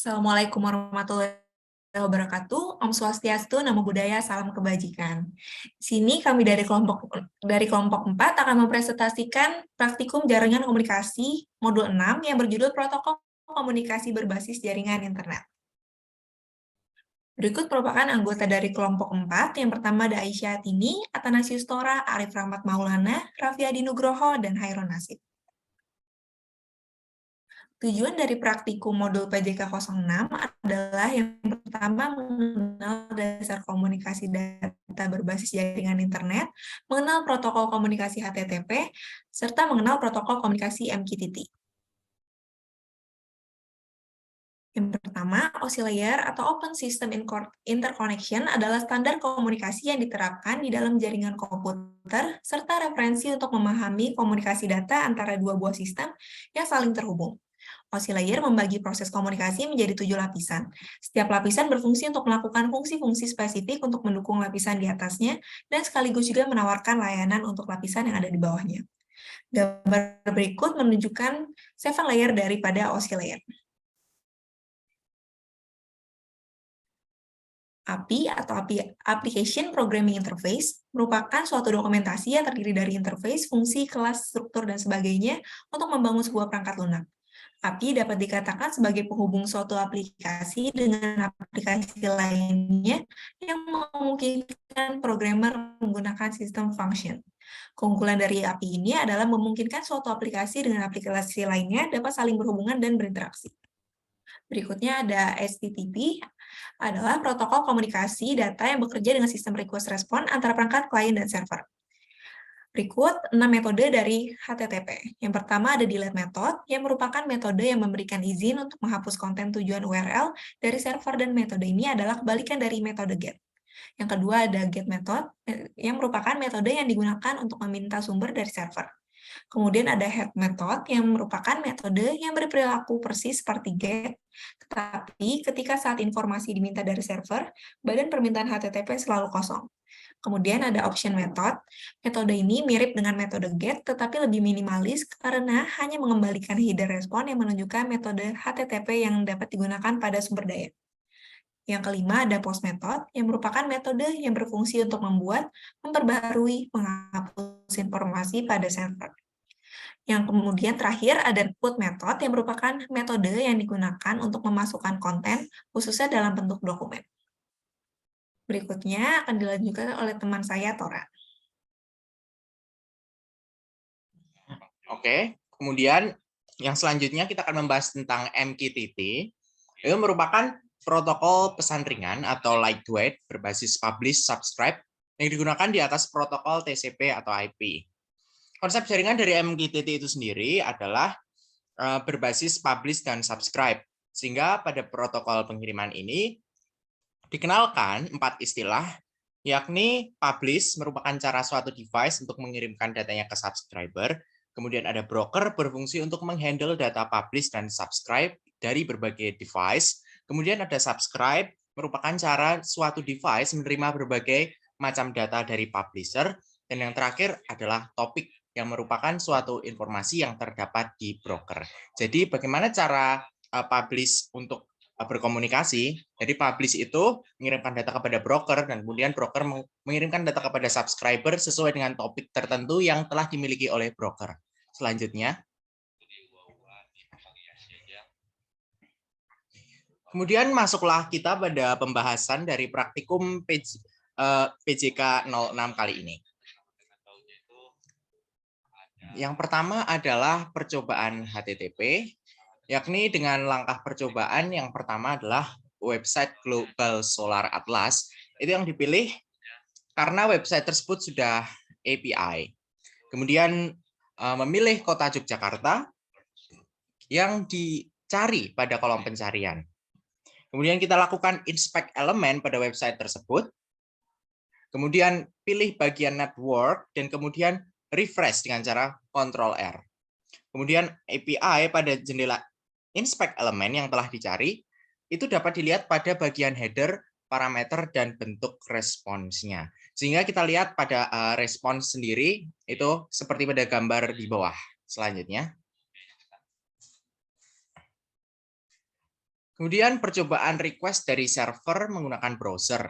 Assalamualaikum warahmatullahi wabarakatuh. Om Swastiastu, Namo Buddhaya, salam kebajikan. Di sini kami dari kelompok 4 akan mempresentasikan praktikum jaringan komunikasi modul 6 yang berjudul Protokol Komunikasi Berbasis Jaringan Internet. Berikut merupakan anggota dari kelompok 4. Yang pertama ada Aisyah Atini, Atanasius Tora, Arif Rahmat Maulana, Raffi Adi Nugroho, dan Hairun Nasib. Tujuan dari praktikum modul PJK 06 adalah yang pertama mengenal dasar komunikasi data berbasis jaringan internet, mengenal protokol komunikasi HTTP, serta mengenal protokol komunikasi MQTT. Yang pertama, OSI Layer atau Open System Interconnection adalah standar komunikasi yang diterapkan di dalam jaringan komputer, serta referensi untuk memahami komunikasi data antara dua buah sistem yang saling terhubung. OSI Layer membagi proses komunikasi menjadi 7 lapisan. Setiap lapisan berfungsi untuk melakukan fungsi-fungsi spesifik untuk mendukung lapisan di atasnya, dan sekaligus juga menawarkan layanan untuk lapisan yang ada di bawahnya. Gambar berikut menunjukkan 7 layer daripada OSI Layer. API atau Application Programming Interface merupakan suatu dokumentasi yang terdiri dari interface, fungsi, kelas, struktur, dan sebagainya untuk membangun sebuah perangkat lunak. API dapat dikatakan sebagai penghubung suatu aplikasi dengan aplikasi lainnya yang memungkinkan programmer menggunakan sistem function. Keunggulan dari API ini adalah memungkinkan suatu aplikasi dengan aplikasi lainnya dapat saling berhubungan dan berinteraksi. Berikutnya ada HTTP, adalah protokol komunikasi data yang bekerja dengan sistem request respon antara perangkat klien dan server. Berikut 6 metode dari HTTP. Yang pertama ada delete method, yang merupakan metode yang memberikan izin untuk menghapus konten tujuan URL dari server, dan metode ini adalah kebalikan dari metode get. Yang kedua ada get method, yang merupakan metode yang digunakan untuk meminta sumber dari server. Kemudian ada head method, yang merupakan metode yang berperilaku persis seperti get, tetapi ketika saat informasi diminta dari server, badan permintaan HTTP selalu kosong. Kemudian ada option method. Metode ini mirip dengan metode get, tetapi lebih minimalis karena hanya mengembalikan header respon yang menunjukkan metode HTTP yang dapat digunakan pada sumber daya. Yang kelima ada post method, yang merupakan metode yang berfungsi untuk membuat, memperbarui, menghapus informasi pada server. Yang kemudian terakhir ada put method, yang merupakan metode yang digunakan untuk memasukkan konten, khususnya dalam bentuk dokumen. Berikutnya akan dilanjutkan oleh teman saya, Tora. Oke, kemudian yang selanjutnya kita akan membahas tentang MQTT. Itu merupakan protokol pesan ringan atau lightweight berbasis publish subscribe yang digunakan di atas protokol TCP atau IP. Konsep jaringan dari MQTT itu sendiri adalah berbasis publish dan subscribe, sehingga pada protokol pengiriman ini dikenalkan 4 istilah, yakni publish merupakan cara suatu device untuk mengirimkan datanya ke subscriber. Kemudian ada broker berfungsi untuk menghandle data publish dan subscribe dari berbagai device. Kemudian ada subscribe merupakan cara suatu device menerima berbagai macam data dari publisher. Dan yang terakhir adalah topik yang merupakan suatu informasi yang terdapat di broker. Jadi bagaimana cara publish untuk berkomunikasi? Jadi publish itu mengirimkan data kepada broker, dan kemudian broker mengirimkan data kepada subscriber sesuai dengan topik tertentu yang telah dimiliki oleh broker. Selanjutnya, kemudian masuklah kita pada pembahasan dari praktikum PJK 06 kali ini. Yang pertama adalah percobaan HTTP, yakni dengan langkah percobaan yang pertama adalah website Global Solar Atlas. Itu yang dipilih karena website tersebut sudah API. Kemudian memilih kota Yogyakarta yang dicari pada kolom pencarian. Kemudian kita lakukan inspect elemen pada website tersebut. Kemudian pilih bagian network dan kemudian refresh dengan cara Ctrl R. Kemudian API pada jendela inspect elemen yang telah dicari itu dapat dilihat pada bagian header, parameter, dan bentuk responsnya. Sehingga kita lihat pada respons sendiri itu seperti pada gambar di bawah. Selanjutnya. Kemudian percobaan request dari server menggunakan browser.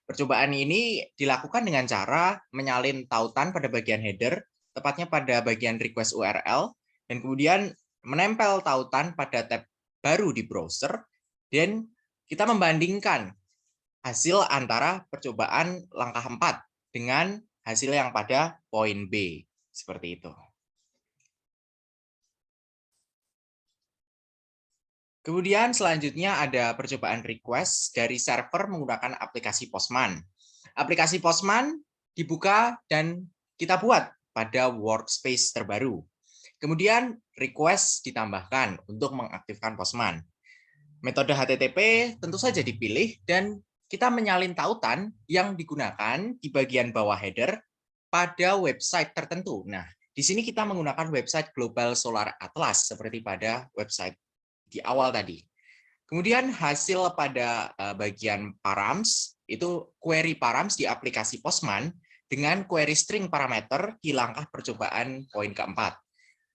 Percobaan ini dilakukan dengan cara menyalin tautan pada bagian header, tepatnya pada bagian request URL, dan kemudian menempel tautan pada tab baru di browser, dan kita membandingkan hasil antara percobaan langkah 4 dengan hasil yang pada poin B. Seperti itu. Kemudian selanjutnya ada percobaan request dari server menggunakan aplikasi Postman. Aplikasi Postman dibuka dan kita buat pada workspace terbaru. Kemudian request ditambahkan untuk mengaktifkan Postman. Metode HTTP tentu saja dipilih dan kita menyalin tautan yang digunakan di bagian bawah header pada website tertentu. Nah, di sini kita menggunakan website Global Solar Atlas seperti pada website di awal tadi. Kemudian hasil pada bagian params, itu query params di aplikasi Postman dengan query string parameter di langkah percobaan poin keempat.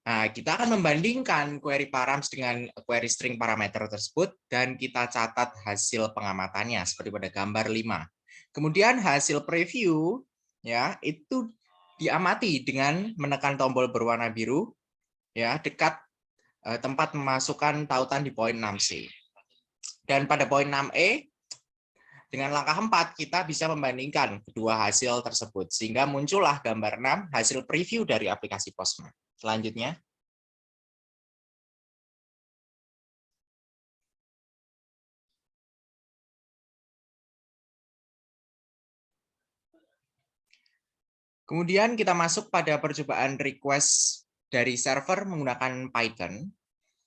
Nah, kita akan membandingkan query params dengan query string parameter tersebut dan kita catat hasil pengamatannya seperti pada gambar 5. Kemudian hasil preview ya itu diamati dengan menekan tombol berwarna biru ya dekat tempat memasukkan tautan di poin 6C. Dan pada poin 6E, dengan langkah 4, kita bisa membandingkan kedua hasil tersebut. Sehingga muncullah gambar 6, hasil preview dari aplikasi Postman. Selanjutnya. Kemudian kita masuk pada percobaan request dari server menggunakan Python.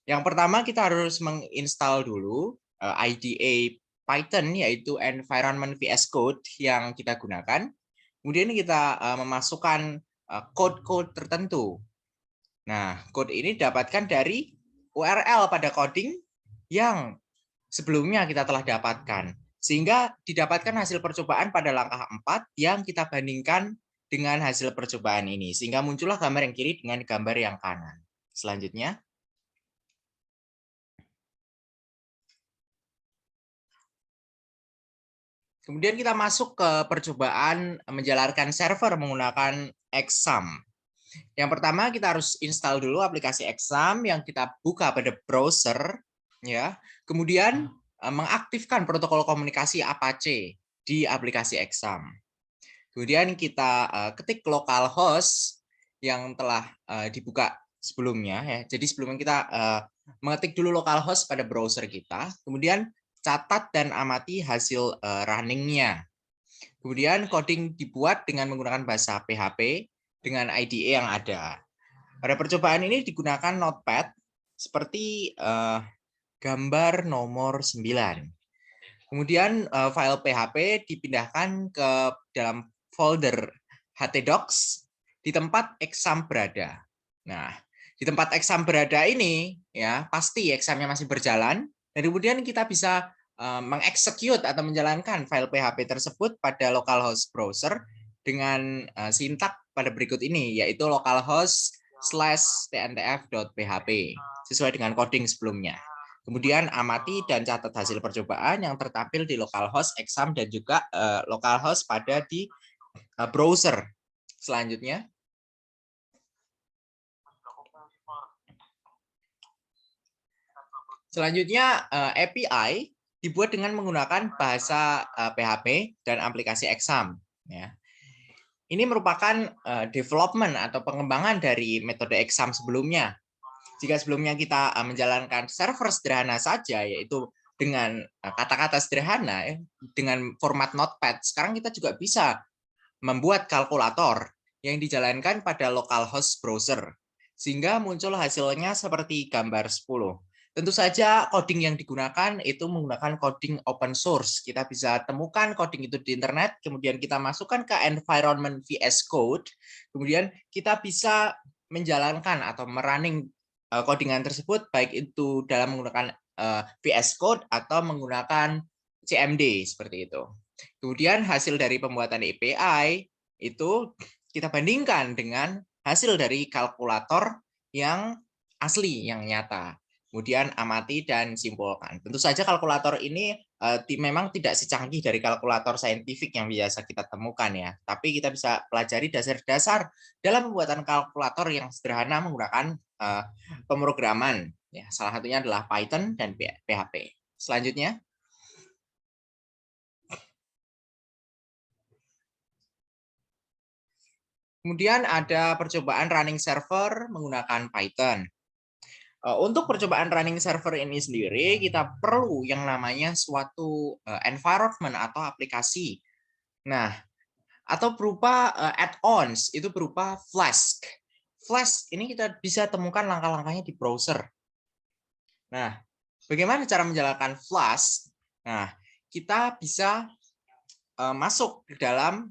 Yang pertama kita harus menginstal dulu IDE Python, yaitu Environment VS Code yang kita gunakan. Kemudian kita memasukkan code-code tertentu. Nah, code ini didapatkan dari URL pada coding yang sebelumnya kita telah dapatkan. Sehingga didapatkan hasil percobaan pada langkah 4 yang kita bandingkan dengan hasil percobaan ini. Sehingga muncullah gambar yang kiri dengan gambar yang kanan. Selanjutnya. Kemudian kita masuk ke percobaan menjalankan server menggunakan Exam. Yang pertama kita harus install dulu aplikasi Exam yang kita buka pada browser, ya. Kemudian mengaktifkan protokol komunikasi Apache di aplikasi Exam. Kemudian kita ketik localhost yang telah dibuka sebelumnya, ya. Jadi sebelumnya kita mengetik dulu localhost pada browser kita. Kemudian catat dan amati hasil running-nya. Kemudian coding dibuat dengan menggunakan bahasa PHP dengan IDE yang ada. Pada percobaan ini digunakan Notepad seperti gambar nomor 9. Kemudian file PHP dipindahkan ke dalam folder htdocs di tempat exam berada. Nah, di tempat exam berada ini ya pasti examnya masih berjalan. Dan kemudian kita bisa mengeksekut atau menjalankan file PHP tersebut pada localhost browser dengan sintak pada berikut ini, yaitu localhost/tntf.php sesuai dengan coding sebelumnya. Kemudian amati dan catat hasil percobaan yang tertampil di localhost exam dan juga localhost pada di browser. Selanjutnya. Selanjutnya, API dibuat dengan menggunakan bahasa PHP dan aplikasi Exam. Ya. Ini merupakan development atau pengembangan dari metode Exam sebelumnya. Jika sebelumnya kita menjalankan server sederhana saja, yaitu dengan kata-kata sederhana, dengan format Notepad, sekarang kita juga bisa membuat kalkulator yang dijalankan pada localhost browser. Sehingga muncul hasilnya seperti gambar 10. Tentu saja coding yang digunakan itu menggunakan coding open source. Kita bisa temukan coding itu di internet, kemudian kita masukkan ke environment VS Code, kemudian kita bisa menjalankan atau merunning codingan tersebut, baik itu dalam menggunakan VS Code atau menggunakan CMD, seperti itu. Kemudian hasil dari pembuatan API itu kita bandingkan dengan hasil dari kalkulator yang asli, yang nyata. kemudian amati dan simpulkan. Tentu saja kalkulator ini memang tidak secanggih dari kalkulator saintifik yang biasa kita temukan ya, tapi kita bisa pelajari dasar-dasar dalam pembuatan kalkulator yang sederhana menggunakan pemrograman. Ya, salah satunya adalah Python dan PHP. Selanjutnya, kemudian ada percobaan running server menggunakan Python. Untuk percobaan running server ini sendiri, kita perlu yang namanya suatu environment atau aplikasi. Nah, atau berupa add-ons, itu berupa Flask. Flask ini kita bisa temukan langkah-langkahnya di browser. Nah, bagaimana cara menjalankan Flask? Nah, kita bisa masuk ke dalam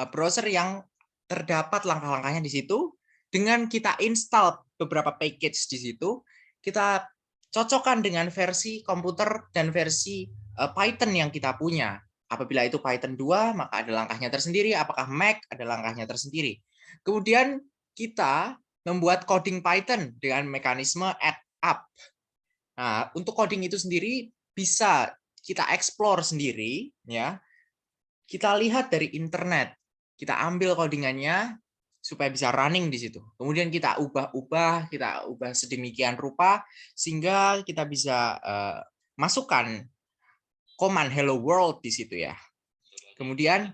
browser yang terdapat langkah-langkahnya di situ, dengan kita install beberapa package di situ, kita cocokkan dengan versi komputer dan versi Python yang kita punya. Apabila itu Python 2, maka ada langkahnya tersendiri, apakah Mac ada langkahnya tersendiri. Kemudian kita membuat coding Python dengan mekanisme add up. Nah, untuk coding itu sendiri bisa kita explore sendiri ya. Kita lihat dari internet, kita ambil codingannya supaya bisa running di situ. Kemudian kita ubah sedemikian rupa sehingga kita bisa masukkan command hello world di situ ya. Kemudian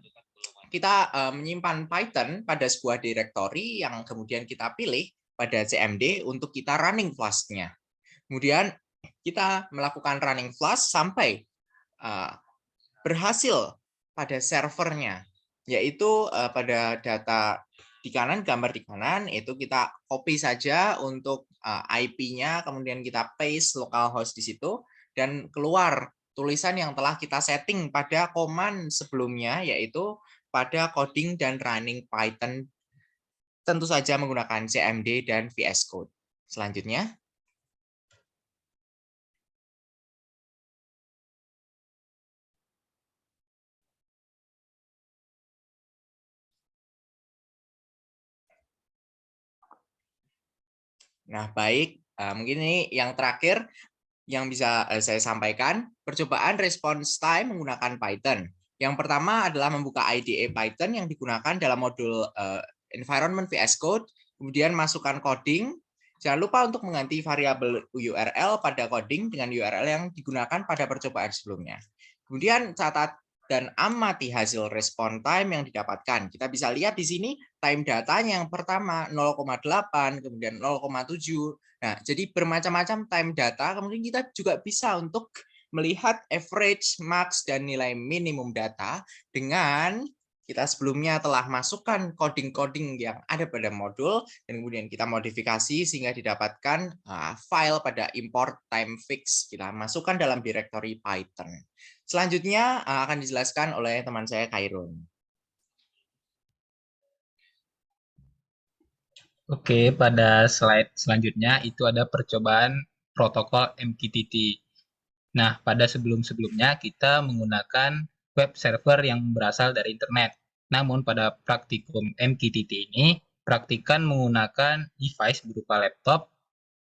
kita menyimpan Python pada sebuah directory yang kemudian kita pilih pada CMD untuk kita running Flask-nya. Kemudian kita melakukan running Flask sampai berhasil pada servernya, yaitu pada data di kanan, gambar di kanan, itu kita copy saja untuk IP-nya, kemudian kita paste localhost di situ, dan keluar tulisan yang telah kita setting pada command sebelumnya, yaitu pada coding dan running Python, tentu saja menggunakan CMD dan VS Code. Selanjutnya, nah baik, mungkin ini yang terakhir yang bisa saya sampaikan, percobaan response time menggunakan Python. Yang pertama adalah membuka IDE Python yang digunakan dalam modul environment VS Code, kemudian masukkan coding. Jangan lupa untuk mengganti variabel URL pada coding dengan URL yang digunakan pada percobaan sebelumnya. Kemudian catat dan amati hasil response time yang didapatkan. Kita bisa lihat di sini time datanya yang pertama 0,8, kemudian 0,7. Nah, jadi bermacam-macam time data, kemudian kita juga bisa untuk melihat average, max, dan nilai minimum data dengan kita sebelumnya telah masukkan coding-coding yang ada pada modul, dan kemudian kita modifikasi sehingga didapatkan file pada import time fix. Kita masukkan dalam directory Python. Selanjutnya akan dijelaskan oleh teman saya, Khairun. Oke, pada slide selanjutnya itu ada percobaan protokol MQTT. Nah, pada sebelum-sebelumnya kita menggunakan web server yang berasal dari internet. Namun pada praktikum MQTT ini, praktikan menggunakan device berupa laptop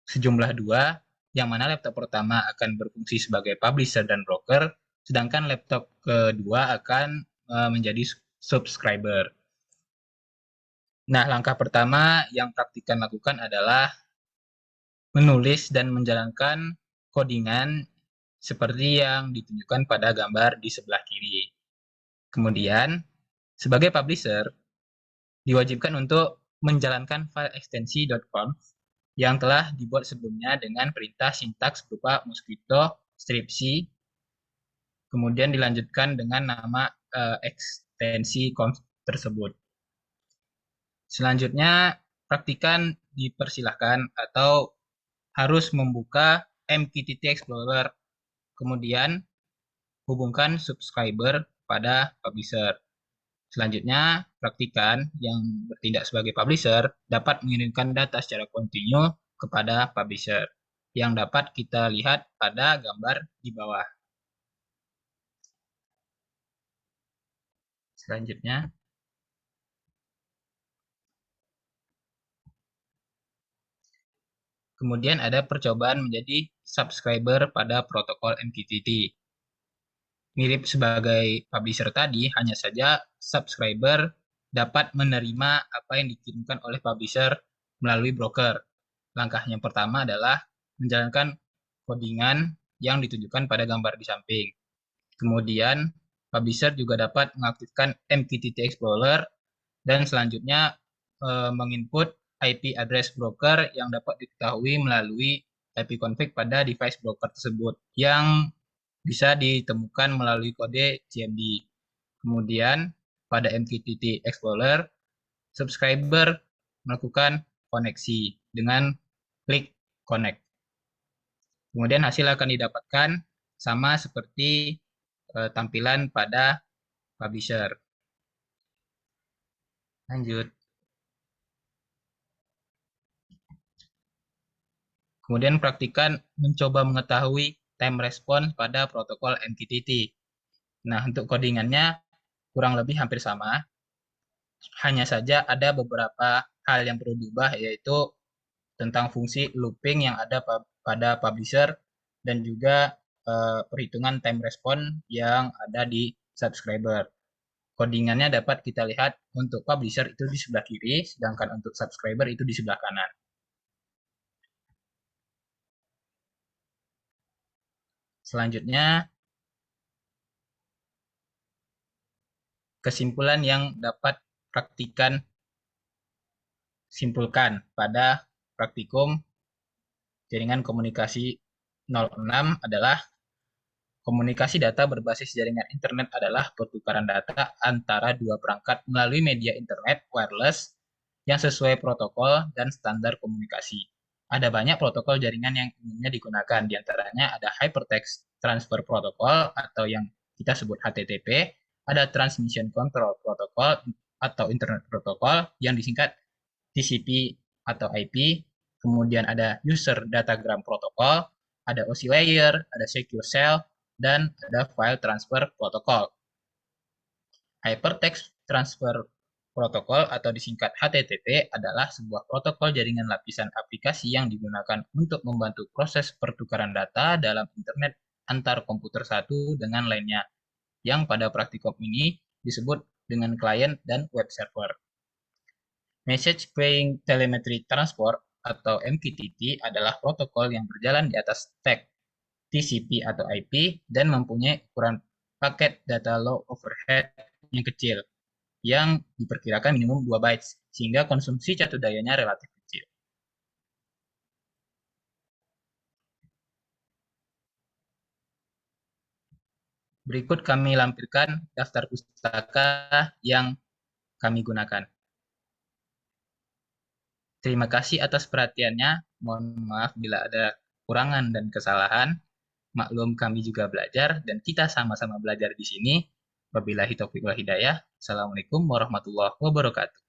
sejumlah 2, yang mana laptop pertama akan berfungsi sebagai publisher dan broker, sedangkan laptop kedua akan menjadi subscriber. Nah, langkah pertama yang praktikan lakukan adalah menulis dan menjalankan codingan seperti yang ditunjukkan pada gambar di sebelah kiri. Kemudian, sebagai publisher, diwajibkan untuk menjalankan file ekstensi.conf yang telah dibuat sebelumnya dengan perintah sintaks berupa mosquito stripc, kemudian dilanjutkan dengan nama ekstensi conf tersebut. Selanjutnya, praktikan dipersilahkan atau harus membuka MQTT Explorer, kemudian hubungkan subscriber pada publisher. Selanjutnya, praktikan yang bertindak sebagai publisher dapat mengirimkan data secara kontinu kepada publisher, yang dapat kita lihat pada gambar di bawah. Selanjutnya, Kemudian ada percobaan menjadi subscriber pada protokol MQTT. Mirip sebagai publisher tadi, hanya saja subscriber dapat menerima apa yang dikirimkan oleh publisher melalui broker. Langkah yang pertama adalah menjalankan codingan yang ditunjukkan pada gambar di samping. Kemudian, publisher juga dapat mengaktifkan MQTT Explorer dan selanjutnya menginput IP address broker yang dapat diketahui melalui IP config pada device broker tersebut yang bisa ditemukan melalui kode CMD. Kemudian, pada MQTT Explorer, subscriber melakukan koneksi dengan klik connect. Kemudian hasil akan didapatkan sama seperti tampilan pada publisher. Lanjut. Kemudian praktikan mencoba mengetahui time response pada protokol MQTT. Nah, untuk codingannya kurang lebih hampir sama. Hanya saja ada beberapa hal yang perlu diubah, yaitu tentang fungsi looping yang ada pada publisher dan juga perhitungan time response yang ada di subscriber. Codingannya dapat kita lihat untuk publisher itu di sebelah kiri, sedangkan untuk subscriber itu di sebelah kanan. Selanjutnya, kesimpulan yang dapat praktikan simpulkan pada praktikum jaringan komunikasi 06 adalah komunikasi data berbasis jaringan internet adalah pertukaran data antara dua perangkat melalui media internet wireless yang sesuai protokol dan standar komunikasi. Ada banyak protokol jaringan yang umumnya digunakan, diantaranya ada Hypertext Transfer Protocol atau yang kita sebut HTTP, ada Transmission Control Protocol atau Internet Protocol yang disingkat TCP atau IP, kemudian ada User Datagram Protocol, ada OSI Layer, ada Secure Shell, dan ada File Transfer Protocol. Hypertext Transfer Protocol atau disingkat HTTP adalah sebuah protokol jaringan lapisan aplikasi yang digunakan untuk membantu proses pertukaran data dalam internet antar komputer satu dengan lainnya, yang pada praktikum ini disebut dengan klien dan web server. Message Queuing Telemetry Transport atau MQTT adalah protokol yang berjalan di atas stack TCP atau IP dan mempunyai ukuran paket data low overhead yang kecil, yang diperkirakan minimum 2 bytes, sehingga konsumsi catur dayanya relatif kecil. Berikut kami lampirkan daftar pustaka yang kami gunakan. Terima kasih atas perhatiannya. Mohon maaf bila ada kekurangan dan kesalahan. Maklum kami juga belajar dan kita sama-sama belajar di sini. Wabillahi taufiq wal hidayah. Assalamualaikum warahmatullahi wabarakatuh.